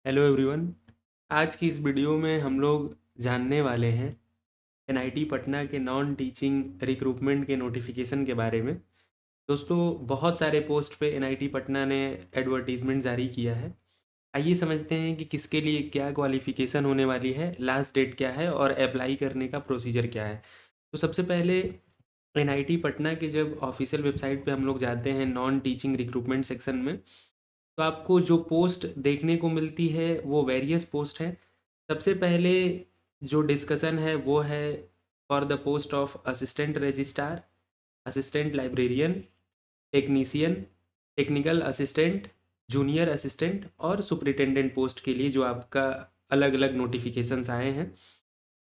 Hello everyone. आज की इस वीडियो में हम लोग जानने वाले हैं एनआईटी पटना के नॉन टीचिंग रिक्रूटमेंट के नोटिफिकेशन के बारे में। दोस्तों, बहुत सारे पोस्ट पे एनआईटी पटना ने एडवर्टीजमेंट जारी किया है। आइए समझते हैं कि किसके लिए क्या क्वालिफ़िकेशन होने वाली है, लास्ट डेट क्या है और अप्लाई करने का प्रोसीजर क्या है। तो सबसे पहले एनआईटी पटना के जब ऑफिशियल वेबसाइट पे हम लोग जाते हैं नॉन टीचिंग रिक्रूटमेंट सेक्शन में, तो आपको जो पोस्ट देखने को मिलती है वो वेरियस पोस्ट है। सबसे पहले जो डिस्कशन है वो है for the post of assistant registrar, assistant librarian, technician, technical assistant, junior assistant और सुपरिटेंडेंट पोस्ट के लिए जो आपका अलग अलग नोटिफिकेशंस आए हैं।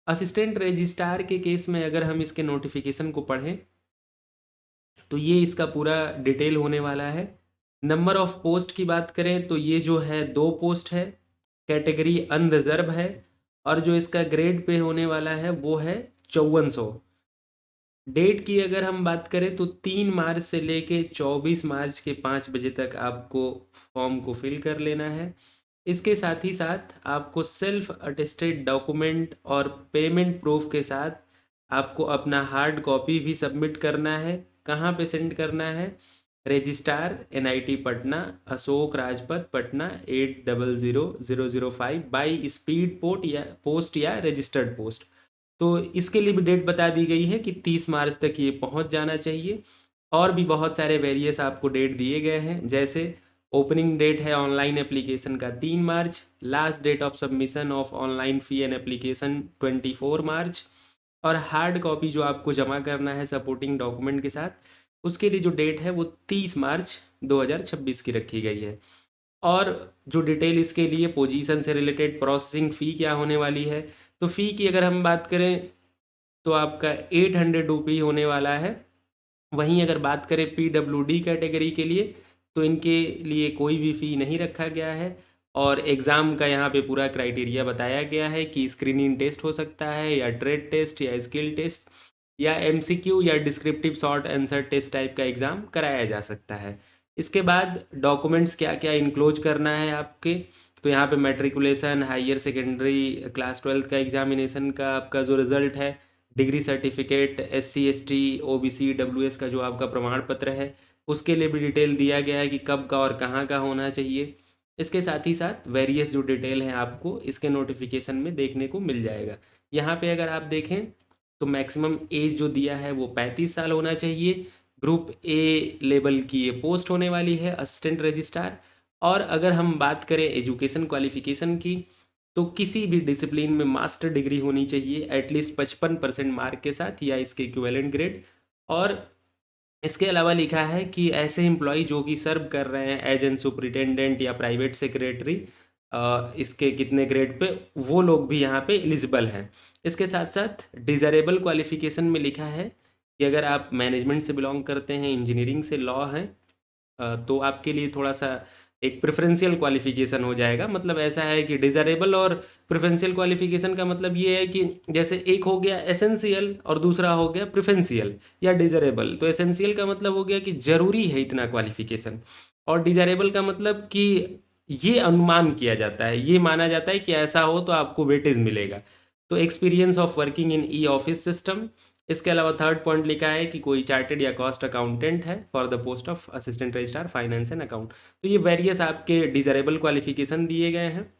असिस्टेंट रजिस्ट्रार के केस में अगर हम इसके नोटिफिकेशन को पढ़ें तो ये इसका पूरा डिटेल होने वाला है। नंबर ऑफ पोस्ट की बात करें तो ये जो है 2 पोस्ट है, कैटेगरी अनरिजर्व है और जो इसका ग्रेड पे होने वाला है वो है 5400। डेट की अगर हम बात करें तो 3 मार्च से लेके 24 मार्च के 5 बजे तक आपको फॉर्म को फिल कर लेना है। इसके साथ ही साथ आपको सेल्फ अटेस्टेड डॉक्यूमेंट और पेमेंट प्रूफ के साथ आपको अपना हार्ड कॉपी भी सबमिट करना है। कहाँ पे सेंड करना है? Registrar NIT Patna, Ashok Rajpath Patna 800005 by speed post या रजिस्टर्ड पोस्ट। तो इसके लिए भी डेट बता दी गई है कि 30 मार्च तक ये पहुंच जाना चाहिए। और भी बहुत सारे वेरियस आपको डेट दिए गए हैं, जैसे ओपनिंग डेट है ऑनलाइन एप्लीकेशन का 3 March, last date of submission of online fee and application 24 March, और हार्ड कॉपी जो आपको जमा करना है सपोर्टिंग डॉक्यूमेंट के साथ, उसके लिए जो डेट है वो 30 मार्च 2026 की रखी गई है। और जो डिटेल इसके लिए पोजीशन से रिलेटेड प्रोसेसिंग फ़ी क्या होने वाली है, तो फ़ी की अगर हम बात करें तो आपका 800 रुपी होने वाला है। वहीं अगर बात करें पीडब्ल्यूडी कैटेगरी के लिए तो इनके लिए कोई भी फ़ी नहीं रखा गया है। और एग्ज़ाम का यहाँ पे पूरा क्राइटेरिया बताया गया है कि स्क्रीनिंग टेस्ट हो सकता है या ट्रेड टेस्ट या स्किल टेस्ट या एमसीक्यू या descriptive short answer test type का एग्ज़ाम कराया जा सकता है। इसके बाद डॉक्यूमेंट्स क्या क्या इनक्लोज करना है आपके, तो यहाँ पे मैट्रिकुलेशन, हायर सेकेंडरी क्लास 12 का एग्जामिनेशन का आपका जो रिज़ल्ट है, degree certificate, SC ST OBC WS का जो आपका प्रमाण पत्र है, उसके लिए भी डिटेल दिया गया है कि कब का और कहाँ का होना चाहिए। इसके साथ ही साथ वेरियस जो डिटेल हैं आपको इसके नोटिफिकेशन में देखने को मिल जाएगा। यहाँ पे अगर आप देखें तो मैक्सिमम एज जो दिया है वो 35 साल होना चाहिए। ग्रुप ए लेवल की ये पोस्ट होने वाली है असिस्टेंट रजिस्ट्रार। और अगर हम बात करें एजुकेशन क्वालिफिकेशन की, तो किसी भी डिसिप्लिन में मास्टर डिग्री होनी चाहिए एटलीस्ट 55% मार्क के साथ या इसके इक्विवेलेंट ग्रेड। और इसके अलावा लिखा है कि ऐसे एम्प्लॉय जो कि सर्व कर रहे हैं एज एन सुपरिटेंडेंट या प्राइवेट सेक्रेटरी, इसके कितने ग्रेड पे, वो लोग भी यहाँ पे एलिजिबल हैं। इसके साथ साथ डिज़ायरेबल क्वालिफिकेशन में लिखा है कि अगर आप मैनेजमेंट से बिलोंग करते हैं, इंजीनियरिंग से, लॉ हैं, तो आपके लिए थोड़ा सा एक प्रेफरेंशियल क्वालिफिकेशन हो जाएगा। मतलब ऐसा है कि डिज़ायरेबल और प्रेफरेंशियल क्वालिफिकेशन का मतलब ये है कि जैसे एक हो गया एसेंशियल और दूसरा हो गया प्रेफरेंशियल या डिज़ायरेबल। तो एसेंशियल का मतलब हो गया कि ज़रूरी है इतना क्वालिफिकेशन, और डिज़ायरेबल का मतलब कि ये अनुमान किया जाता है, ये माना जाता है कि ऐसा हो तो आपको वेटेज मिलेगा। तो experience of working in e office system. इसके अलावा थर्ड पॉइंट लिखा है कि कोई चार्टेड या कॉस्ट अकाउंटेंट है for the post of assistant registrar finance and account. तो ये वेरियस आपके डिज़ायरेबल क्वालिफिकेशन दिए गए हैं।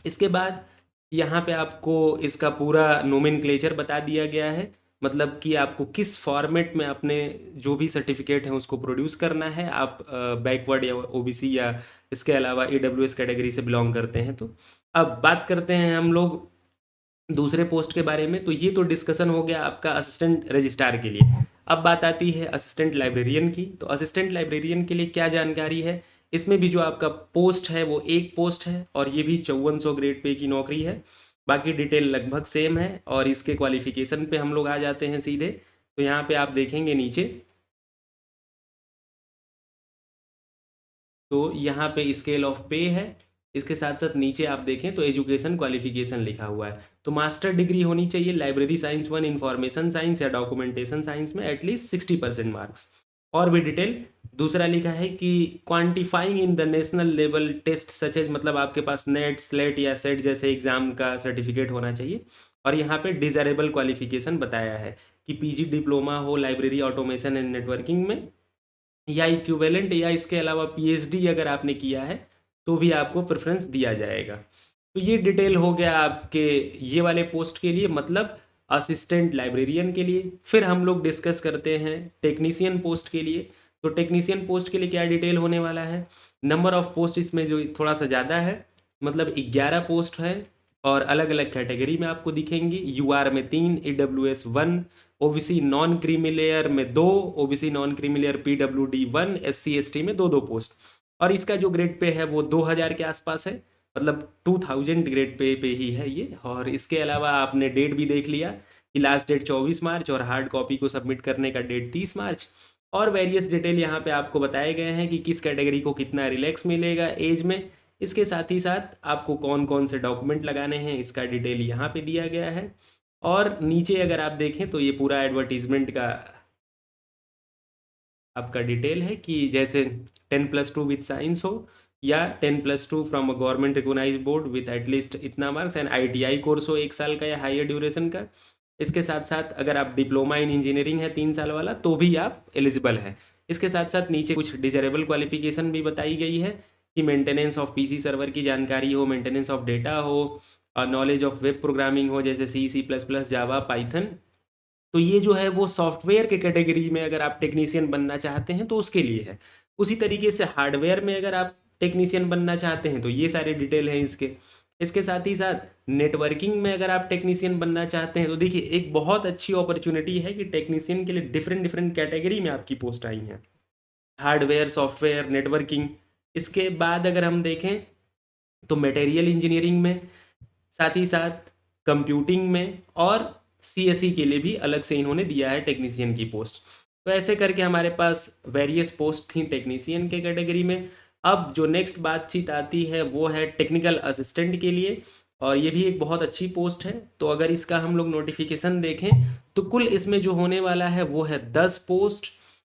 इसके बाद यहाँ पे आपको इसका पूरा नोमेनक्लेचर बता दिया गया है, मतलब कि आपको किस फॉर्मेट में अपने जो भी सर्टिफिकेट हैं उसको प्रोड्यूस करना है। आप बैकवर्ड या ओबीसी या इसके अलावा AWS कैटेगरी से बिलोंग करते हैं। तो अब बात करते हैं हम लोग दूसरे पोस्ट के बारे में। तो ये तो डिस्कशन हो गया आपका असिस्टेंट रजिस्ट्रार के लिए। अब बात आती है असिस्टेंट लाइब्रेरियन की। तो असिस्टेंट लाइब्रेरियन के लिए क्या जानकारी है, इसमें भी जो आपका पोस्ट है वो एक पोस्ट है और ये भी 5400 ग्रेड पे की नौकरी है। बाकी डिटेल लगभग सेम है। और इसके क्वालिफिकेशन पे हम लोग आ जाते हैं सीधे। तो यहाँ पे आप देखेंगे नीचे, तो यहाँ पे स्केल ऑफ पे है। इसके साथ साथ नीचे आप देखें तो एजुकेशन क्वालिफिकेशन लिखा हुआ है। तो मास्टर डिग्री होनी चाहिए लाइब्रेरी साइंस 1, इंफॉर्मेशन साइंस या डॉक्यूमेंटेशन साइंस में एटलीस्ट 60% मार्क्स। और भी डिटेल दूसरा लिखा है कि quantifying in the national level test such as, मतलब आपके पास नेट स्लेट या सेट जैसे एग्जाम का सर्टिफिकेट होना चाहिए। और यहाँ पे डिजायरेबल क्वालिफिकेशन बताया है कि पीजी डिप्लोमा हो लाइब्रेरी ऑटोमेशन एंड नेटवर्किंग में, या इक्विवेलेंट, या इसके अलावा पीएचडी अगर आपने किया है तो भी आपको प्रेफरेंस दिया जाएगा। तो ये डिटेल हो गया आपके ये वाले पोस्ट के लिए, मतलब असिस्टेंट लाइब्रेरियन के लिए। फिर हम लोग डिस्कस करते हैं टेक्नीशियन पोस्ट के लिए। तो टेक्नीशियन पोस्ट के लिए क्या डिटेल होने वाला है, नंबर ऑफ पोस्ट इसमें जो थोड़ा सा ज़्यादा है, मतलब 11 पोस्ट है और अलग अलग कैटेगरी में आपको दिखेंगी। यूआर में 3, EWS 1, OBC non creamy layer में 2, OBC non creamy layer PWD 1, SC ST में 2 2 पोस्ट। और इसका जो ग्रेड पे है वो 2000 के आसपास है, मतलब 2000 ग्रेड पे ही है ये। और इसके अलावा आपने डेट भी देख लिया कि लास्ट डेट 24 मार्च और हार्ड कॉपी को सबमिट करने का डेट 30 मार्च। और वेरियस डिटेल यहाँ पे आपको बताए गए हैं कि किस कैटेगरी को कितना रिलैक्स मिलेगा एज में। इसके साथ ही साथ आपको कौन कौन से डॉक्यूमेंट लगाने हैं इसका डिटेल यहाँ पे दिया गया है। और नीचे अगर आप देखें तो ये पूरा एडवर्टीजमेंट का आपका डिटेल है कि जैसे 10+2 विथ साइंस हो, या 10+2 from a government recognise board with at least इतना मार्क्स, एंड आईटीआई कोर्स हो 1 साल का या हायर ड्यूरेशन का। इसके साथ साथ अगर आप डिप्लोमा इन इंजीनियरिंग है 3 साल वाला तो भी आप एलिजिबल हैं। इसके साथ साथ नीचे कुछ डिजरेबल क्वालिफिकेशन भी बताई गई है कि मेंटेनेंस ऑफ पीसी सर्वर की जानकारी हो, मेंटेनेंस ऑफ डेटा हो, और नॉलेज ऑफ वेब प्रोग्रामिंग हो जैसे C++, जावा, पाइथन। तो ये जो है वो सॉफ्टवेयर के कैटेगरी में अगर आप टेक्नीशियन बनना चाहते हैं तो उसके लिए है। उसी तरीके से हार्डवेयर में अगर आप टेक्नीशियन बनना चाहते हैं तो ये सारे डिटेल हैं इसके। इसके साथ ही साथ नेटवर्किंग में अगर आप टेक्नीशियन बनना चाहते हैं तो देखिए एक बहुत अच्छी अपॉर्चुनिटी है कि टेक्नीशियन के लिए डिफरेंट डिफरेंट कैटेगरी में आपकी पोस्ट आई हैं, हार्डवेयर, सॉफ्टवेयर, नेटवर्किंग। इसके बाद अगर हम देखें तो मटेरियल इंजीनियरिंग में, साथ ही साथ कंप्यूटिंग में, और सीएसई के लिए भी अलग से इन्होंने दिया है टेक्नीशियन की पोस्ट। तो ऐसे करके हमारे पास वेरियस पोस्ट थी टेक्नीशियन के कैटेगरी में। अब जो नेक्स्ट बातचीत आती है वो है टेक्निकल असिस्टेंट के लिए, और ये भी एक बहुत अच्छी पोस्ट है। तो अगर इसका हम लोग नोटिफिकेशन देखें तो कुल इसमें जो होने वाला है वो है 10 पोस्ट।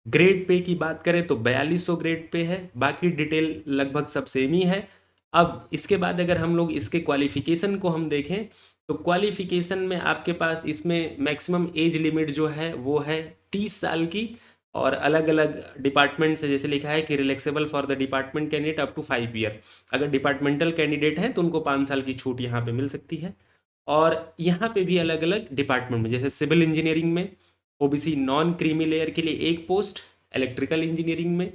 ग्रेड पे की बात करें तो 4200 ग्रेड पे है, बाकी डिटेल लगभग सब सेम ही है। अब इसके बाद अगर हम लोग इसके क्वालिफिकेशन को हम देखें तो क्वालिफिकेशन में आपके पास इसमें मैक्सिमम एज लिमिट जो है वो है 30 साल की। और अलग अलग डिपार्टमेंट से जैसे लिखा है कि relaxable for the department candidate up to 5 year. अगर डिपार्टमेंटल कैंडिडेट हैं तो उनको 5 साल की छूट यहाँ पे मिल सकती है। और यहाँ पे भी अलग अलग डिपार्टमेंट में जैसे सिविल इंजीनियरिंग में ओबीसी नॉन क्रीमी लेयर के लिए 1 पोस्ट, इलेक्ट्रिकल इंजीनियरिंग में,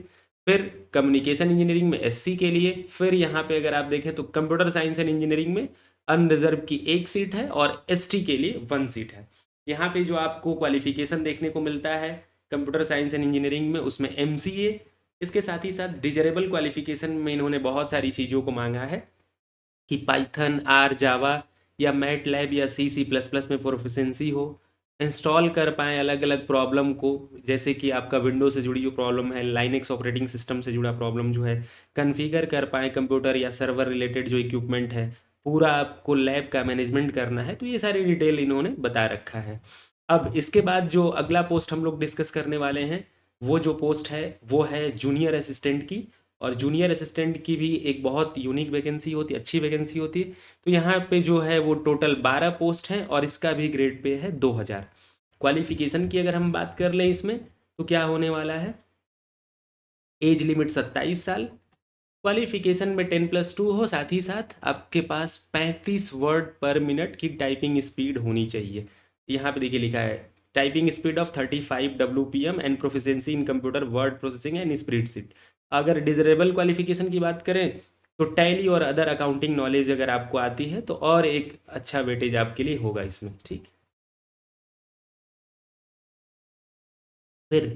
फिर कम्युनिकेशन इंजीनियरिंग में एससी के लिए, फिर यहाँ पे अगर आप देखें तो कंप्यूटर साइंस एंड इंजीनियरिंग में अनरिजर्व की 1 सीट है और एसटी के लिए 1 सीट है। यहाँ पे जो आपको क्वालिफिकेशन देखने को मिलता है कंप्यूटर साइंस एंड इंजीनियरिंग में उसमें एमसीए। इसके साथ ही साथ डिजरेबल क्वालिफिकेशन में इन्होंने बहुत सारी चीज़ों को मांगा है कि पाइथन, आर, जावा या मैट लैब या C++ में प्रोफिशेंसी हो, इंस्टॉल कर पाएँ अलग अलग प्रॉब्लम को, जैसे कि आपका विंडो से जुड़ी जो प्रॉब्लम है, लाइनेक्स ऑपरेटिंग सिस्टम से जुड़ा प्रॉब्लम जो है, कन्फिगर कर पाएँ कंप्यूटर या सर्वर रिलेटेड जो इक्विपमेंट है, पूरा आपको लैब का मैनेजमेंट करना है। तो ये सारी डिटेल इन्होंने बता रखा है। अब इसके बाद जो अगला पोस्ट हम लोग डिस्कस करने वाले हैं वो जो पोस्ट है वो है जूनियर असिस्टेंट की। और जूनियर असिस्टेंट की भी एक बहुत यूनिक वैकेंसी होती है, अच्छी वैकेंसी होती है। तो यहाँ पे जो है वो टोटल 12 पोस्ट हैं और इसका भी ग्रेड पे है 2000। क्वालिफिकेशन की अगर हम बात कर लें इसमें तो क्या होने वाला है, एज लिमिट 27 साल, क्वालिफिकेशन में 10+2 हो, साथ ही साथ आपके पास 35 वर्ड पर मिनट की टाइपिंग स्पीड होनी चाहिए। यहाँ पे देखिए लिखा है typing speed of 35 WPM and proficiency in computer word processing and spreadsheet. अगर डिजरेबल क्वालिफिकेशन की बात करें तो टैली और अदर अकाउंटिंग नॉलेज अगर आपको आती है तो और एक अच्छा वेटेज आपके लिए होगा इसमें, ठीक। फिर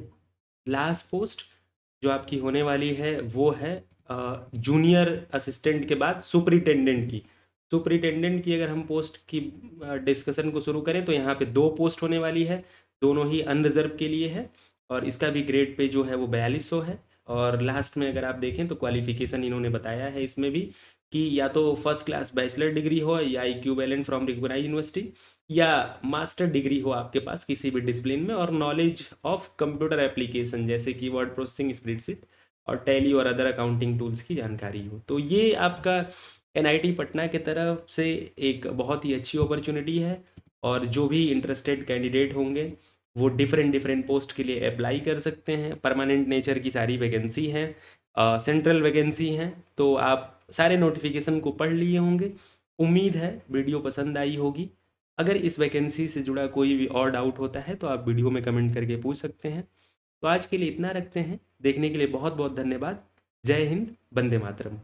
लास्ट पोस्ट जो आपकी होने वाली है वो है जूनियर असिस्टेंट के बाद सुपरिटेंडेंट की। सुपरिटेंडेंट की अगर हम पोस्ट की डिस्कशन को शुरू करें तो यहाँ पे 2 पोस्ट होने वाली है, दोनों ही अनरिजर्व के लिए है। और इसका भी ग्रेड पे जो है वो 4200 है। और लास्ट में अगर आप देखें तो क्वालिफिकेशन इन्होंने बताया है इसमें भी कि या तो फर्स्ट क्लास बैचलर डिग्री हो या इक्विवेलेंट फ्रॉम रिकॉग्नाइज्ड यूनिवर्सिटी, या मास्टर डिग्री हो आपके पास किसी भी डिसिप्लिन में, और नॉलेज ऑफ कंप्यूटर एप्लीकेशन जैसे कि वर्ड प्रोसेसिंग, स्प्रेडशीट और टैली और अदर अकाउंटिंग टूल्स की जानकारी हो। तो ये आपका एनआईटी पटना के तरफ से एक बहुत ही अच्छी अपॉर्चुनिटी है, और जो भी इंटरेस्टेड कैंडिडेट होंगे वो डिफरेंट डिफरेंट पोस्ट के लिए अप्लाई कर सकते हैं। परमानेंट नेचर की सारी वैकेंसी हैं, सेंट्रल वैकेंसी हैं। तो आप सारे नोटिफिकेशन को पढ़ लिए होंगे। उम्मीद है वीडियो पसंद आई होगी। अगर इस वैकेंसी से जुड़ा कोई भी और डाउट होता है तो आप वीडियो में कमेंट करके पूछ सकते हैं। तो आज के लिए इतना रखते हैं। देखने के लिए बहुत बहुत धन्यवाद। जय हिंद, वंदे मातरम।